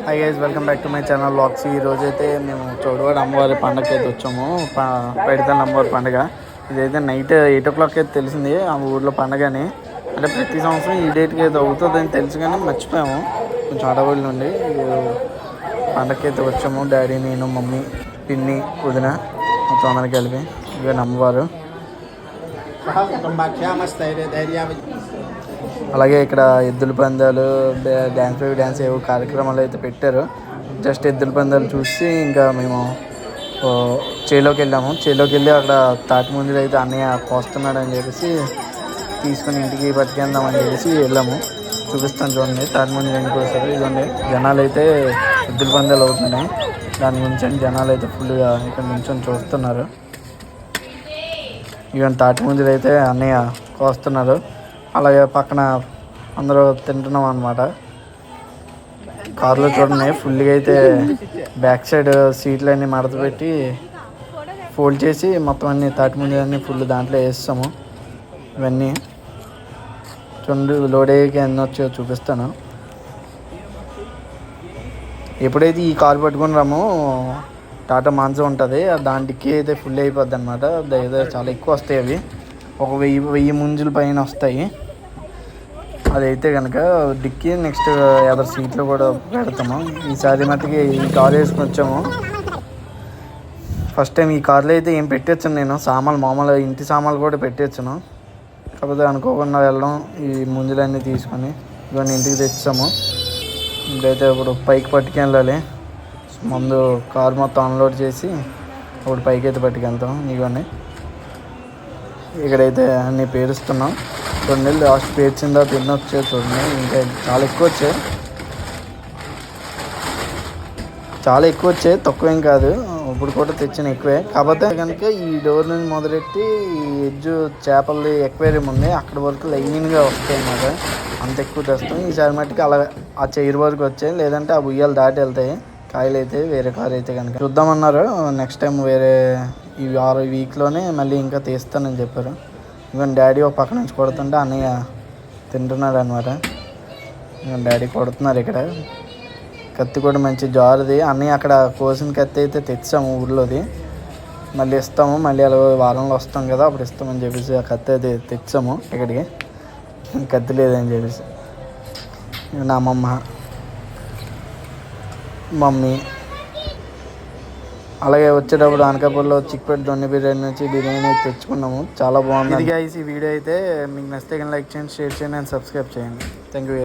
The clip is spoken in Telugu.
Hi guys, welcome back to my channel vlogs. ఈ రోజైతే మేము చౌడవాడ అమ్మవారి పండగకి అయితే వచ్చాము. పైడితల్లి అమ్మవారి పండుగ ఇదైతే నైట్ 8 o'clock అయితే తెలిసింది ఆ ఊర్లో పండగ అని. అంటే ప్రతి సంవత్సరం ఈ డేట్కి అయితే అవుతుందని తెలుసు కానీ మర్చిపోయాము కొంచెం అడవుల నుండి. పండగకి అయితే వచ్చాము. డాడీ, నేను, మమ్మీ, పిన్ని, వదిన మొత్తం అందరికి కలిపి. ఇవన్నీ అమ్మవారు. అలాగే ఇక్కడ ఎద్దుల పందాలు, డ్యాన్స్ ఏవో కార్యక్రమాలు అయితే పెట్టారు. జస్ట్ ఎద్దుల పందాలు చూసి ఇంకా మేము చేలోకి వెళ్ళి అక్కడ తాటి ముంజలు అయితే అన్నయ్య కోస్తున్నాడు అని చెప్పేసి తీసుకుని ఇంటికి పట్టుకెళ్దామని చెప్పేసి వెళ్ళాము. చూపిస్తాను చూడండి తాటి ముంజలు ఎందుకు వస్తారు. ఇదండి జనాలు అయితే ఎద్దుల పందాలు అవుతున్నాయి. దాని గురించి జనాలు అయితే ఫుల్గా ఇక్కడ నుంచి చూస్తున్నారు. ఇవన్నీ తాటి ముంజలు అయితే అన్నయ్య కోస్తున్నారు. అలాగే పక్కన అందరూ తింటున్నాం అన్నమాట. కారులో చూడండి ఫుల్గా అయితే బ్యాక్ సైడ్ సీట్లు అన్నీ మడత పెట్టి ఫోల్డ్ చేసి మొత్తం అన్ని తాటి ముంజలన్నీ ఫుల్ దాంట్లో వేస్తాము. ఇవన్నీ చూడండి లోడ్ అయ్యాక ఎన్ని వచ్చాయో చూపిస్తాను. ఎప్పుడైతే ఈ కారు పట్టుకుని రామో టాటా మాన్సా ఉంటుంది, దాని డిక్కీ అయితే ఫుల్ అయిపోద్ది అనమాట. ఏదో చాలా ఎక్కువ వస్తాయి అవి. ఒక 1000 ముంజుల పైన వస్తాయి. అదైతే కనుక డిక్కీ నెక్స్ట్ ఎదర్ సీట్లో కూడా పెడతాము. ఈసారి మట్టుకి ఈ కారు వేసుకుని వచ్చాము. ఫస్ట్ టైం ఈ కార్లో అయితే ఏం పెట్టొచ్చాను నేను సామాన్లు, మామూలు ఇంటి సామాన్లు కూడా పెట్టొచ్చాను. కాకపోతే అనుకోకుండా వెళ్ళడం ఈ ముంజలన్నీ తీసుకొని ఇవన్నీ ఇంటికి తెచ్చాము. ఇప్పుడైతే ఇప్పుడు పైకి పట్టుకెళ్ళాలి. ముందు కారు మొత్తం అన్లోడ్ చేసి ఇప్పుడు పైకి అయితే పట్టుకెళ్తాం. ఇవన్నీ ఇక్కడైతే అన్నీ పేరుస్తున్నాం. 2 నెలలు లాస్ట్ పేర్చిన తర్వాత ఎన్ని వచ్చాయి చూడండి. ఇంకా చాలా ఎక్కువ వచ్చాయి, తక్కువేం కాదు. ఇప్పుడు కూడా తెచ్చిన ఎక్కువే. కాకపోతే కనుక ఈ డోర్ నుంచి మొదలెట్టి ఈ ఎడ్జు చేపలది ఎక్వేరియం ఉంది, అక్కడి వరకు లైన్గా వస్తాయి అన్నమాట. అంత ఎక్కువ తెస్తాం. ఈసారి మట్టుకి అలా ఆ చైర్ వరకు వచ్చాయి, లేదంటే ఆ ఉయ్యాలు దాటి వెళ్తాయి. కాయలు అయితే వేరే కారు అయితే కనుక చూద్దామన్నారు. నెక్స్ట్ టైం వేరే ఈ 6 వీక్లోనే మళ్ళీ ఇంకా తీస్తానని చెప్పారు. ఈవెన్ డాడీ ఒక పక్క నుంచి కొడుతుంటే అన్నయ్య తింటున్నాడు అనమాట. డాడీ కొడుతున్నారు. ఇక్కడ కత్తి కూడా మంచి జారుది. అన్నయ్య అక్కడ కోసిన కత్తి అయితే తెచ్చాము ఊర్లోది. మళ్ళీ ఇస్తాము, మళ్ళీ అలా వారంలో వస్తాం కదా అప్పుడు ఇస్తామని చెప్పేసి ఆ కత్తి అయితే తెచ్చాము. ఇక్కడికి కత్తి లేదని చెప్పేసి నా మమ్మీ అలాగే వచ్చేటప్పుడు అనకాపల్లిలో చిక్పేట దొన్ని బిర్యానీ నుంచి బిర్యానీ తెచ్చుకున్నాము. చాలా బాగుంది. ఇది గైస్ ఈ వీడియో అయితే మీకు నచ్చితే కానీ లైక్ చేయండి, షేర్ చేయండి అండ్ సబ్స్క్రైబ్ చేయండి. Thank you.